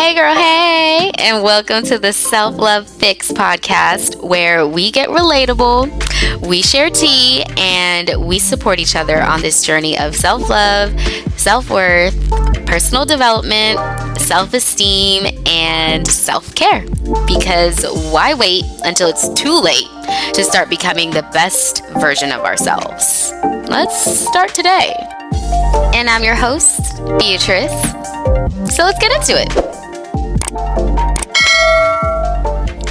Hey, girl, hey, and welcome to the Self Love Fix podcast, where we get relatable, we share tea, and we support each other on this journey of self love, self worth, personal development, self esteem, and self care. Because why wait until it's too late to start becoming the best version of ourselves? Let's start today. And I'm your host, Beatrice. So let's get into it.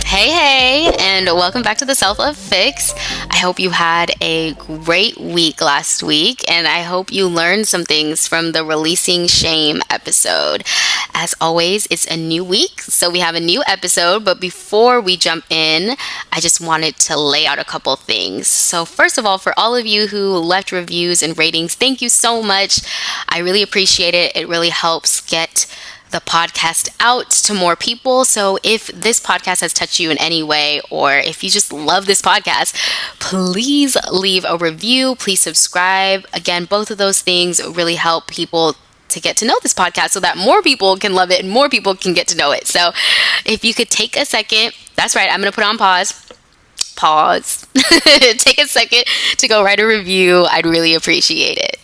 Hey, and welcome back to the Self Love Fix. I hope you had a great week last week, and I hope you learned some things from the Releasing Shame episode. As always, it's a new week, so we have a new episode, but before we jump in, I just wanted to lay out a couple things. So first of all, for all of you who left reviews and ratings, thank you so much. I really appreciate it. It really helps get the podcast out to more people. So if this podcast has touched you in any way, or if you just love this podcast, please leave a review, please subscribe. Again, both of those things really help people to get to know this podcast so that more people can love it and more people can get to know it. So if you could take a second, that's right, I'm going to put on pause. Take a second to go write a review. I'd really appreciate it.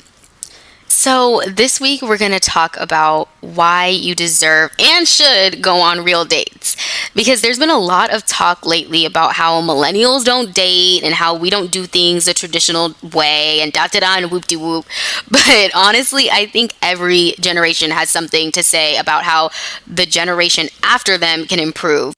So this week we're going to talk about why you deserve and should go on real dates, because there's been a lot of talk lately about how millennials don't date and how we don't do things the traditional way and da-da-da and whoop-de-whoop. But honestly, I think every generation has something to say about how the generation after them can improve.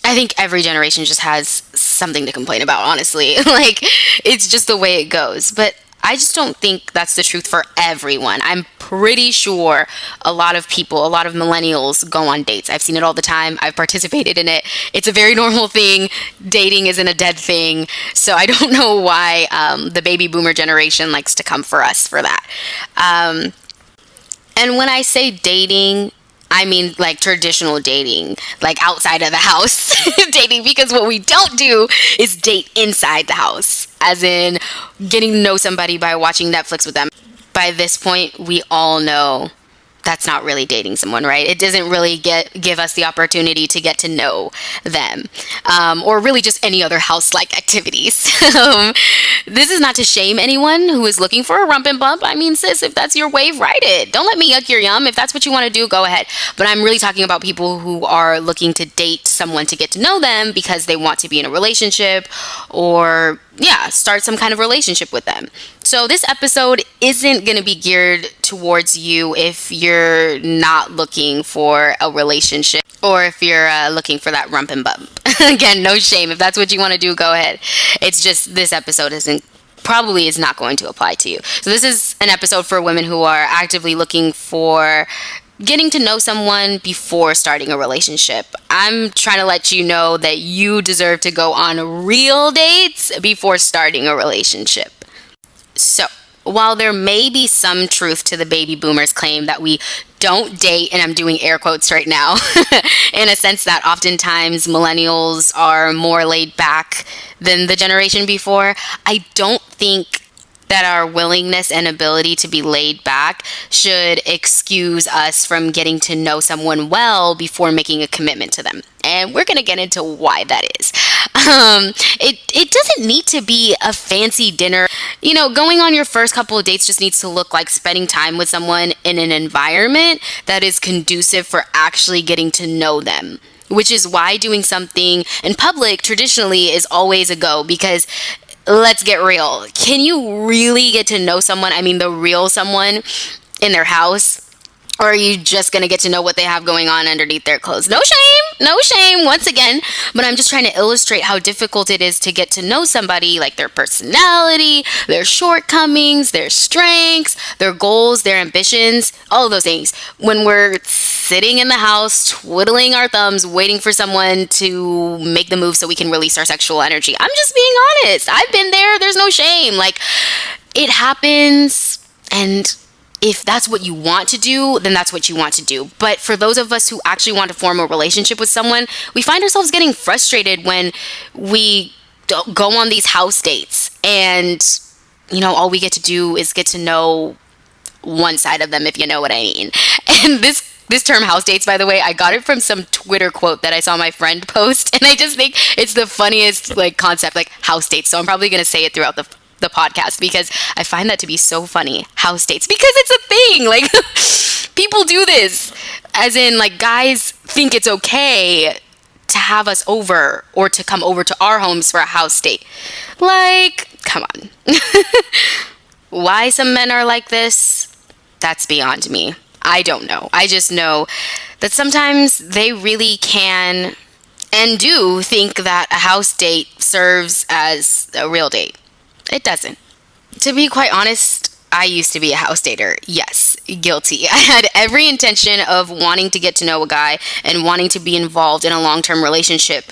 I think every generation just has something to complain about, honestly. Like, it's just the way it goes. But I just don't think that's the truth for everyone. I'm pretty sure a lot of people, a lot of millennials go on dates. I've seen it all the time. I've participated in it. It's a very normal thing. Dating isn't a dead thing. So I don't know why the baby boomer generation likes to come for us for that. And when I say dating, I mean like traditional dating, like outside of the house dating, because what we don't do is date inside the house, as in getting to know somebody by watching Netflix with them. By this point, we all know that's not really dating someone, right? It doesn't really give us the opportunity to get to know them, or really just any other house-like activities. This is not to shame anyone who is looking for a rump and bump. I mean, sis, if that's your wave, ride it. Don't let me yuck your yum. If that's what you want to do, go ahead. But I'm really talking about people who are looking to date someone to get to know them because they want to be in a relationship or start some kind of relationship with them. So this episode isn't going to be geared towards you if you're not looking for a relationship or if you're looking for that rump and bump. Again, no shame. If that's what you want to do, go ahead. It's just this episode is not going to apply to you. So this is an episode for women who are actively looking for getting to know someone before starting a relationship. I'm trying to let you know that you deserve to go on real dates before starting a relationship. So, while there may be some truth to the baby boomers' claim that we don't date, and I'm doing air quotes right now, in a sense that oftentimes millennials are more laid back than the generation before, I don't think that our willingness and ability to be laid back should excuse us from getting to know someone well before making a commitment to them. And we're going to get into why that is. It doesn't need to be a fancy dinner. You know, going on your first couple of dates just needs to look like spending time with someone in an environment that is conducive for actually getting to know them. Which is why doing something in public traditionally is always a go, because let's get real. Can you really get to know someone, I mean the real someone, in their house? Or are you just going to get to know what they have going on underneath their clothes? No shame, once again. But I'm just trying to illustrate how difficult it is to get to know somebody, like their personality, their shortcomings, their strengths, their goals, their ambitions, all of those things. When we're sitting in the house, twiddling our thumbs, waiting for someone to make the move so we can release our sexual energy. I'm just being honest. I've been there. There's no shame. Like, it happens, and if that's what you want to do, then that's what you want to do. But for those of us who actually want to form a relationship with someone, we find ourselves getting frustrated when we go on these house dates and, you know, all we get to do is get to know one side of them, if you know what I mean. And this This term house dates, by the way, I got it from some Twitter quote that I saw my friend post, and I just think it's the funniest like concept, like house dates. So I'm probably gonna say it throughout the podcast because I find that to be so funny. House dates, because it's a thing. Like people do this, as in like guys think it's okay to have us over or to come over to our homes for a house date. Like, come on. Why some men are like this, that's beyond me. I don't know. I just know that sometimes they really can and do think that a house date serves as a real date. It doesn't. To be quite honest, I used to be a house dater. Yes, guilty. I had every intention of wanting to get to know a guy and wanting to be involved in a long-term relationship.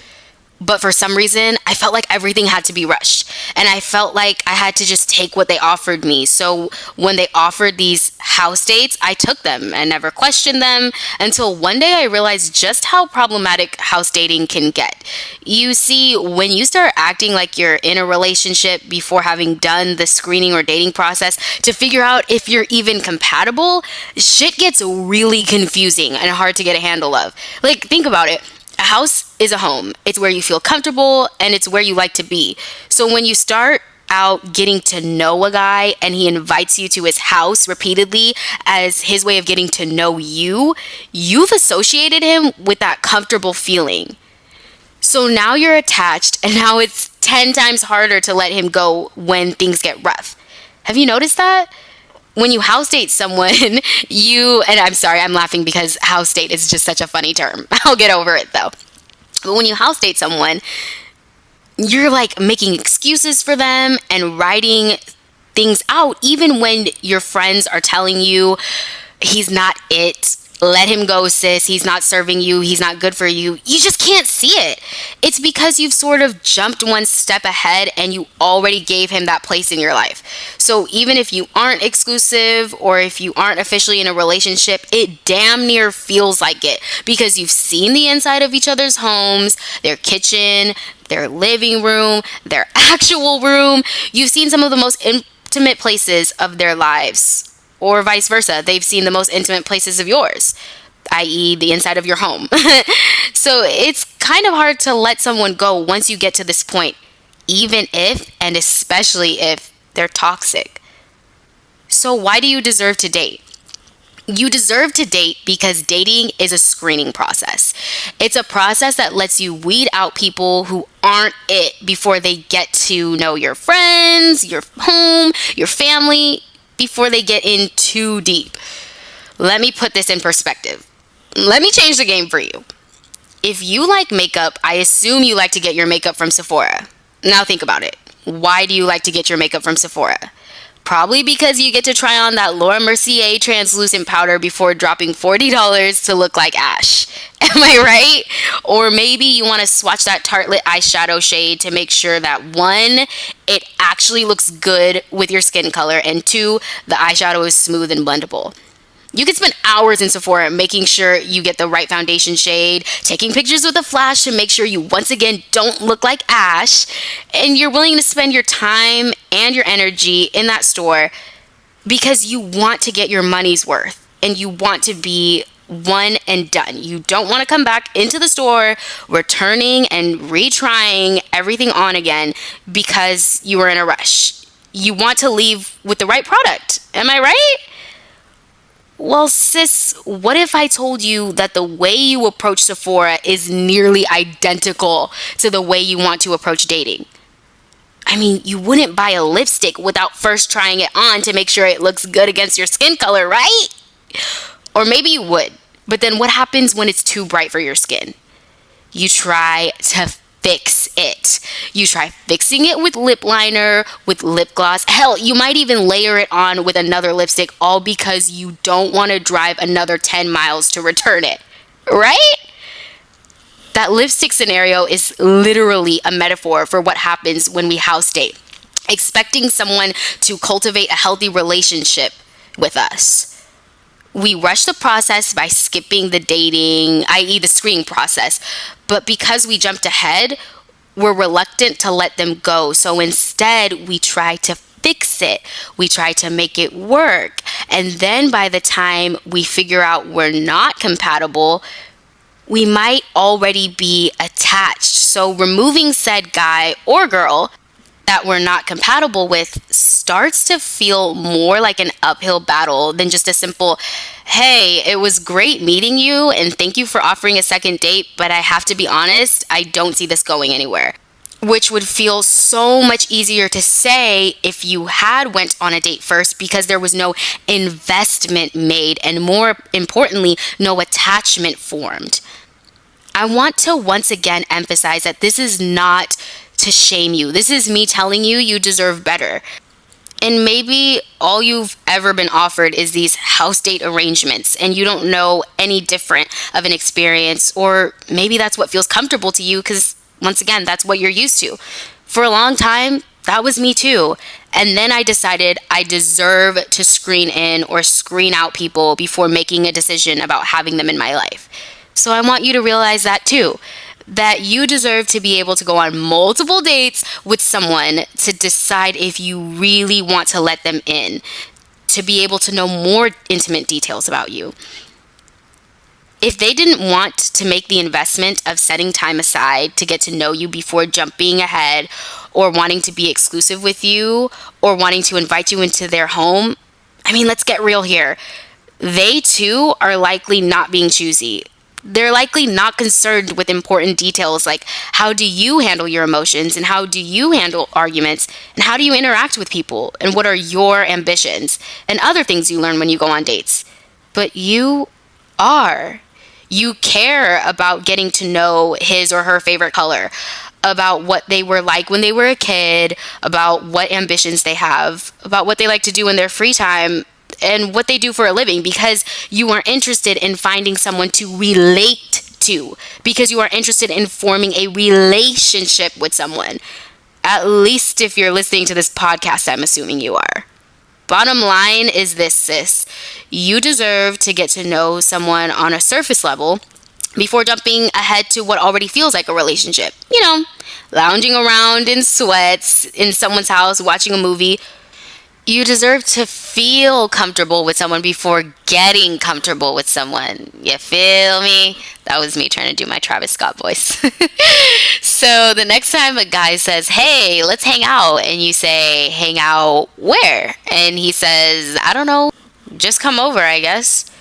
But for some reason, I felt like everything had to be rushed. And I felt like I had to just take what they offered me. So when they offered these house dates, I took them and never questioned them until one day I realized just how problematic house dating can get. You see, when you start acting like you're in a relationship before having done the screening or dating process to figure out if you're even compatible, shit gets really confusing and hard to get a handle of. Like, think about it. A house is a home. It's where you feel comfortable and it's where you like to be. So when you start out getting to know a guy and he invites you to his house repeatedly as his way of getting to know you, you've associated him with that comfortable feeling. So now you're attached and now it's 10 times harder to let him go when things get rough. Have you noticed that? When you house date someone, and I'm sorry, I'm laughing because house date is just such a funny term. I'll get over it though. But when you house date someone, you're like making excuses for them and writing things out, even when your friends are telling you he's not it. Let him go, sis. He's not serving you. He's not good for you. You just can't see it. It's because you've sort of jumped one step ahead and you already gave him that place in your life. So even if you aren't exclusive or if you aren't officially in a relationship, it damn near feels like it because you've seen the inside of each other's homes, their kitchen, their living room, their actual room. You've seen some of the most intimate places of their lives. Or vice versa, they've seen the most intimate places of yours, i.e. the inside of your home. So it's kind of hard to let someone go once you get to this point, even if, and especially if, they're toxic. So why do you deserve to date? You deserve to date because dating is a screening process. It's a process that lets you weed out people who aren't it before they get to know your friends, your home, your family, before they get in too deep. Let me put this in perspective. Let me change the game for you. If you like makeup, I assume you like to get your makeup from Sephora. Now think about it. Why do you like to get your makeup from Sephora? Probably because you get to try on that Laura Mercier translucent powder before dropping $40 to look like Ash. Am I right? Or maybe you want to swatch that Tartelette eyeshadow shade to make sure that one, it actually looks good with your skin color, and two, the eyeshadow is smooth and blendable. You can spend hours in Sephora making sure you get the right foundation shade, taking pictures with a flash to make sure you once again don't look like Ash, and you're willing to spend your time and your energy in that store because you want to get your money's worth and you want to be one and done. You don't want to come back into the store returning and retrying everything on again because you were in a rush. You want to leave with the right product. Am I right? Well, sis, what if I told you that the way you approach Sephora is nearly identical to the way you want to approach dating? I mean, you wouldn't buy a lipstick without first trying it on to make sure it looks good against your skin color, right? Or maybe you would, but then what happens when it's too bright for your skin? You try to fix it. You try fixing it with lip liner, with lip gloss. Hell, you might even layer it on with another lipstick, all because you don't want to drive another 10 miles to return it. Right? That lipstick scenario is literally a metaphor for what happens when we house date, expecting someone to cultivate a healthy relationship with us. We rush the process by skipping the dating, i.e. the screening process. But because we jumped ahead, we're reluctant to let them go. So instead, we try to fix it. We try to make it work. And then by the time we figure out we're not compatible, we might already be attached. So removing said guy or girl that we're not compatible with starts to feel more like an uphill battle than just a simple, hey, it was great meeting you and thank you for offering a second date, but I have to be honest, I don't see this going anywhere. Which would feel so much easier to say if you had went on a date first, because there was no investment made and, more importantly, no attachment formed. I want to once again emphasize that this is not to shame you. This is me telling you you deserve better. And maybe all you've ever been offered is these house date arrangements and you don't know any different of an experience, or maybe that's what feels comfortable to you because, once again, that's what you're used to. For a long time, that was me too. And then I decided I deserve to screen in or screen out people before making a decision about having them in my life. So I want you to realize that too, that you deserve to be able to go on multiple dates with someone to decide if you really want to let them in, to be able to know more intimate details about you. If they didn't want to make the investment of setting time aside to get to know you before jumping ahead or wanting to be exclusive with you or wanting to invite you into their home, I mean, let's get real here. They too are likely not being choosy. They're likely not concerned with important details like how do you handle your emotions and how do you handle arguments and how do you interact with people and what are your ambitions and other things you learn when you go on dates. But you are. You care about getting to know his or her favorite color, about what they were like when they were a kid, about what ambitions they have, about what they like to do in their free time, and what they do for a living, because you are interested in finding someone to relate to, because you are interested in forming a relationship with someone. At least if you're listening to this podcast, I'm assuming you are. Bottom line is this, sis. You deserve to get to know someone on a surface level before jumping ahead to what already feels like a relationship. You know, lounging around in sweats in someone's house, watching a movie. You deserve to feel comfortable with someone before getting comfortable with someone. You feel me? That was me trying to do my Travis Scott voice. So the next time a guy says, hey, let's hang out, and you say, hang out where? And he says, I don't know, just come over, I guess.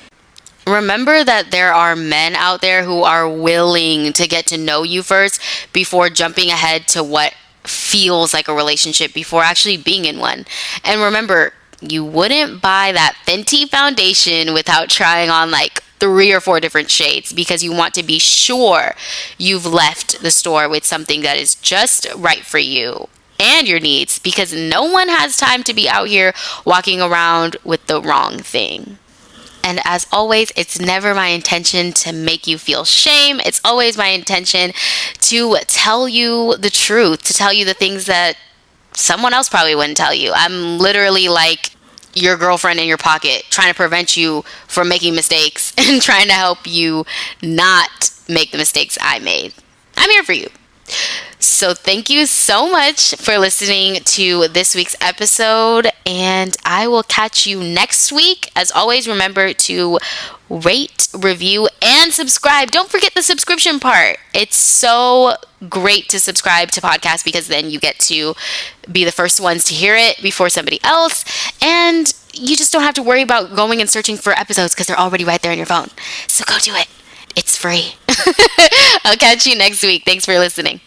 Remember that there are men out there who are willing to get to know you first before jumping ahead to what feels like a relationship before actually being in one. And remember, you wouldn't buy that Fenty foundation without trying on like 3 or 4 different shades, because you want to be sure you've left the store with something that is just right for you and your needs, because no one has time to be out here walking around with the wrong thing. And as always, it's never my intention to make you feel shame. It's always my intention to tell you the truth, to tell you the things that someone else probably wouldn't tell you. I'm literally like your girlfriend in your pocket, trying to prevent you from making mistakes and trying to help you not make the mistakes I made. I'm here for you. So thank you so much for listening to this week's episode, and I will catch you next week. As always, remember to rate, review, and subscribe. Don't forget the subscription part. It's so great to subscribe to podcasts because then you get to be the first ones to hear it before somebody else, and you just don't have to worry about going and searching for episodes because they're already right there on your phone. So go do it. It's free. I'll catch you next week. Thanks for listening.